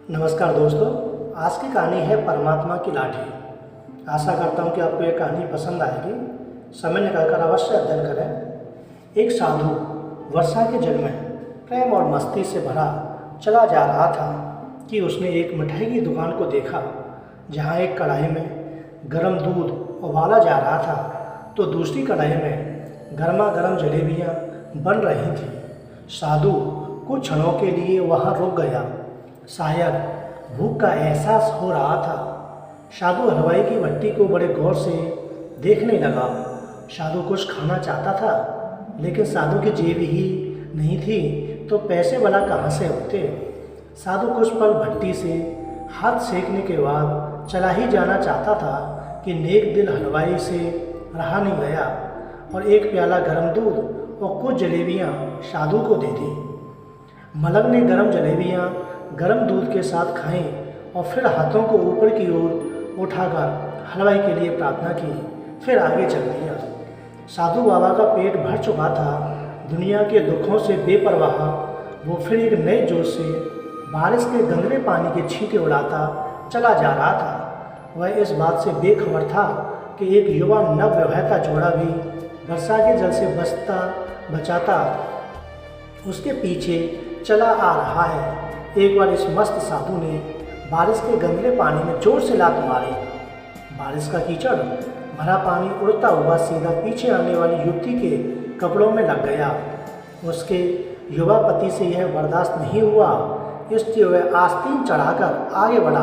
नमस्कार दोस्तों, आज की कहानी है परमात्मा की लाठी। आशा करता हूँ कि आपको ये कहानी पसंद आएगी। समय निकालकर अवश्य अध्ययन करें। एक साधु वर्षा के जल में प्रेम और मस्ती से भरा चला जा रहा था कि उसने एक मिठाई की दुकान को देखा, जहाँ एक कढ़ाई में गर्म दूध उबाला जा रहा था तो दूसरी कढ़ाई में गर्मा गर्म जलेबियाँ बन रही थीं। साधु कुछ क्षणों के लिए वहाँ रुक गया। शायद भूख का एहसास हो रहा था। साधु हलवाई की भट्टी को बड़े गौर से देखने लगा। साधु कुछ खाना चाहता था, लेकिन साधु की जेब ही नहीं थी तो पैसे भला कहाँ से होते। साधु कुछ पल भट्टी से हाथ सेकने के बाद चला ही जाना चाहता था कि नेक दिल हलवाई से रहा नहीं गया और एक प्याला गर्म दूध और कुछ जलेबियाँ साधु को दे दी। मलंग ने गर्म जलेबियाँ गर्म दूध के साथ खाएं और फिर हाथों को ऊपर की ओर उठाकर हलवाई के लिए प्रार्थना की, फिर आगे चल दिया। साधु बाबा का पेट भर चुका था। दुनिया के दुखों से बेपरवाह वो फिर एक नए जोश से बारिश के गंदले पानी के छींटे उड़ाता चला जा रहा था। वह इस बात से बेखबर था कि एक युवा नवविवाहिता जोड़ा भी वर्षा के जल से बचाता उसके पीछे चला आ रहा है। एक बार इस मस्त साधु ने बारिश के गंदले पानी में जोर से लात मारी। बारिश का कीचड़ भरा पानी उड़ता हुआ सीधा पीछे आने वाली युवती के कपड़ों में लग गया। उसके युवा पति से यह बर्दाश्त नहीं हुआ, इसलिए वह आस्तीन चढ़ाकर आगे बढ़ा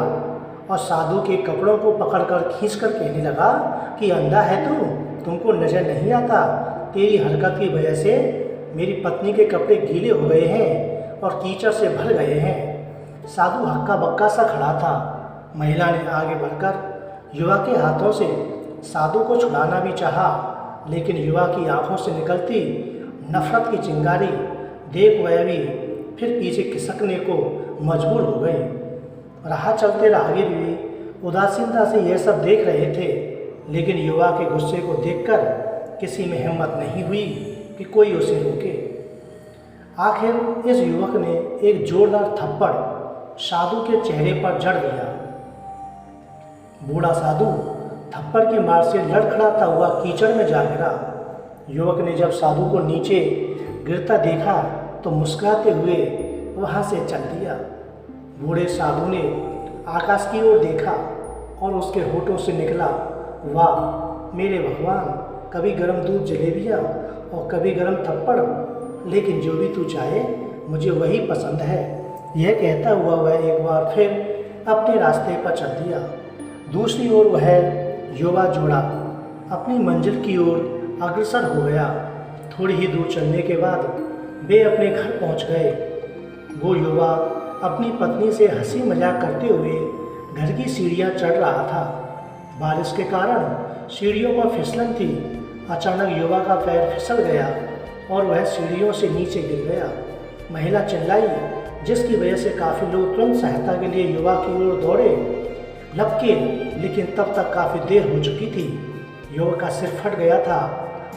और साधु के कपड़ों को पकड़कर खींचकर कहने लगा कि अंधा है तू, तुमको नजर नहीं आता? तेरी हरकत की वजह से मेरी पत्नी के कपड़े गीले हो गए हैं और कीचड़ से भर गए हैं। साधु हक्का बक्का सा खड़ा था। महिला ने आगे बढ़कर युवा के हाथों से साधु को छुड़ाना भी चाहा, लेकिन युवा की आंखों से निकलती नफरत की चिंगारी देख वह भी फिर पीछे खिसकने को मजबूर हो गई। राह चलते राहगीर भी उदासीनता से यह सब देख रहे थे, लेकिन युवा के गुस्से को देखकर किसी में हिम्मत नहीं हुई कि कोई उसे रोके। आखिर इस युवक ने एक जोरदार थप्पड़ साधु के चेहरे पर जड़ दिया। बूढ़ा साधु थप्पड़ की मार से लड़खड़ाता हुआ कीचड़ में जा गिरा। युवक ने जब साधु को नीचे गिरता देखा तो मुस्कुराते हुए वहां से चल दिया। बूढ़े साधु ने आकाश की ओर देखा और उसके होठों से निकला, वाह मेरे भगवान, कभी गर्म दूध जलेबियाँ और कभी गर्म थप्पड़, लेकिन जो भी तू चाहे मुझे वही पसंद है। यह कहता हुआ वह एक बार फिर अपने रास्ते पर चल दिया। दूसरी ओर वह युवा जोड़ा अपनी मंजिल की ओर अग्रसर हो गया। थोड़ी ही दूर चलने के बाद वे अपने घर पहुंच गए। वो युवा अपनी पत्नी से हंसी मजाक करते हुए घर की सीढ़ियां चढ़ रहा था। बारिश के कारण सीढ़ियों पर फिसलन थी। अचानक युवा का पैर फिसल गया और वह सीढ़ियों से नीचे गिर गया। महिला चिल्लाई, जिसकी वजह से काफ़ी लोग तुरंत सहायता के लिए युवा की ओर दौड़े लपके, लेकिन तब तक काफ़ी देर हो चुकी थी। युवक का सिर फट गया था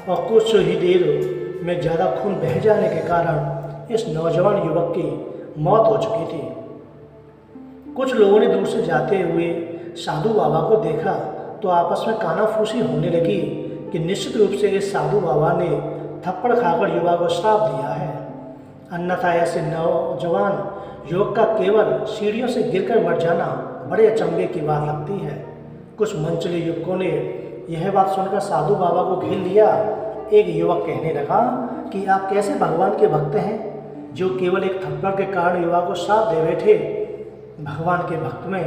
और कुछ ही देर में ज़्यादा खून बह जाने के कारण इस नौजवान युवक की मौत हो चुकी थी। कुछ लोगों ने दूर से जाते हुए साधु बाबा को देखा तो आपस में कानाफूसी होने लगी कि निश्चित रूप से इस साधु बाबा ने थप्पड़ खाकर युवा को श्राप दिया है, अन्यथा ऐसे नौजवान युवक का केवल सीढ़ियों से गिरकर मर जाना बड़े अचंभे की बात लगती है। कुछ मनचले युवकों ने यह बात सुनकर साधु बाबा को घेर लिया। एक युवक कहने लगा कि आप कैसे भगवान के भक्त हैं जो केवल एक थप्पड़ के कारण युवा को श्राप दे बैठे। भगवान के भक्त में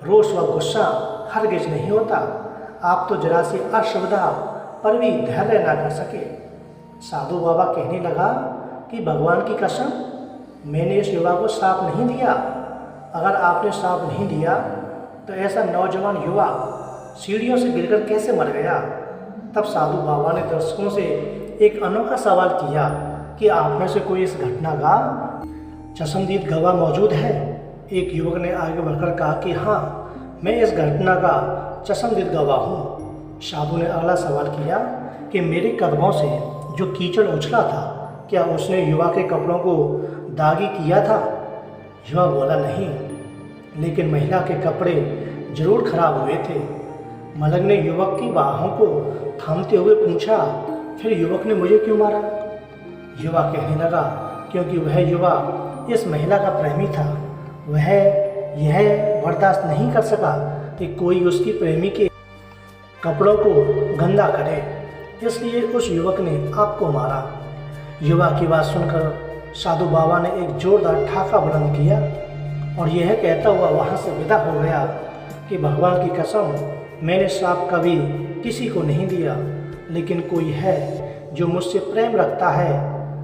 रोष व गुस्सा हरगिज नहीं होता। आप तो जरा सी असुविधा पर भी धैर्य न कर सके। साधु बाबा कहने लगा कि भगवान की कसम, मैंने इस युवा को श्राप नहीं दिया। अगर आपने श्राप नहीं दिया तो ऐसा नौजवान युवा सीढ़ियों से गिरकर कैसे मर गया? तब साधु बाबा ने दर्शकों से एक अनोखा सवाल किया कि आप में से कोई इस घटना का चश्मदीद गवाह मौजूद है? एक युवक ने आगे बढ़कर कहा कि हाँ, मैं इस घटना का चश्मदीद गवाह हूँ। साधु ने अगला सवाल किया कि मेरे कदमों से जो कीचड़ उछला था, क्या उसने युवा के कपड़ों को दागी किया था? युवा बोला नहीं। लेकिन महिला के कपड़े जरूर खराब हुए थे। मलंग ने युवक की बाहों को थामते हुए पूछा, फिर युवक ने मुझे क्यों मारा? युवा कहने लगा, क्योंकि वह युवा इस महिला का प्रेमी था। वह यह बर्दाश्त नहीं कर सका कि कोई उसकी प्रेमी के कपड़ों को गंदा करे, इसलिए उस युवक ने आपको मारा। युवा की बात सुनकर साधु बाबा ने एक जोरदार ठाका बुलंद किया और यह कहता हुआ वहाँ से विदा हो गया कि भगवान की कसम, मैंने श्राप कभी किसी को नहीं दिया, लेकिन कोई है जो मुझसे प्रेम रखता है।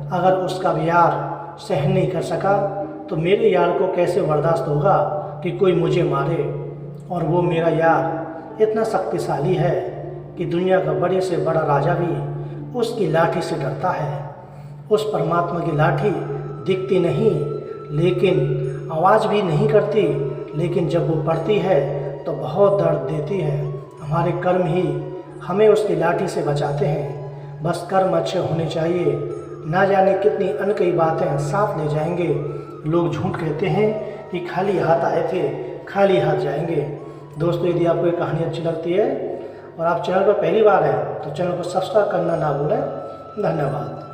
अगर उसका यार सहन नहीं कर सका तो मेरे यार को कैसे बर्दाश्त होगा कि कोई मुझे मारे? और वो मेरा यार इतना शक्तिशाली है कि दुनिया का बड़े से बड़ा राजा भी उसकी लाठी से डरता है। उस परमात्मा की लाठी दिखती नहीं, लेकिन आवाज़ भी नहीं करती, लेकिन जब वो पड़ती है तो बहुत दर्द देती है। हमारे कर्म ही हमें उसकी लाठी से बचाते हैं। बस कर्म अच्छे होने चाहिए। ना जाने कितनी अनकही बातें साथ ले जाएंगे। लोग झूठ कहते हैं कि खाली हाथ आए थे, खाली हाथ जाएंगे। दोस्तों, यदि आपको ये कहानी अच्छी लगती है और आप चैनल पर पहली बार हैं तो चैनल को सब्सक्राइब करना ना भूलें। धन्यवाद।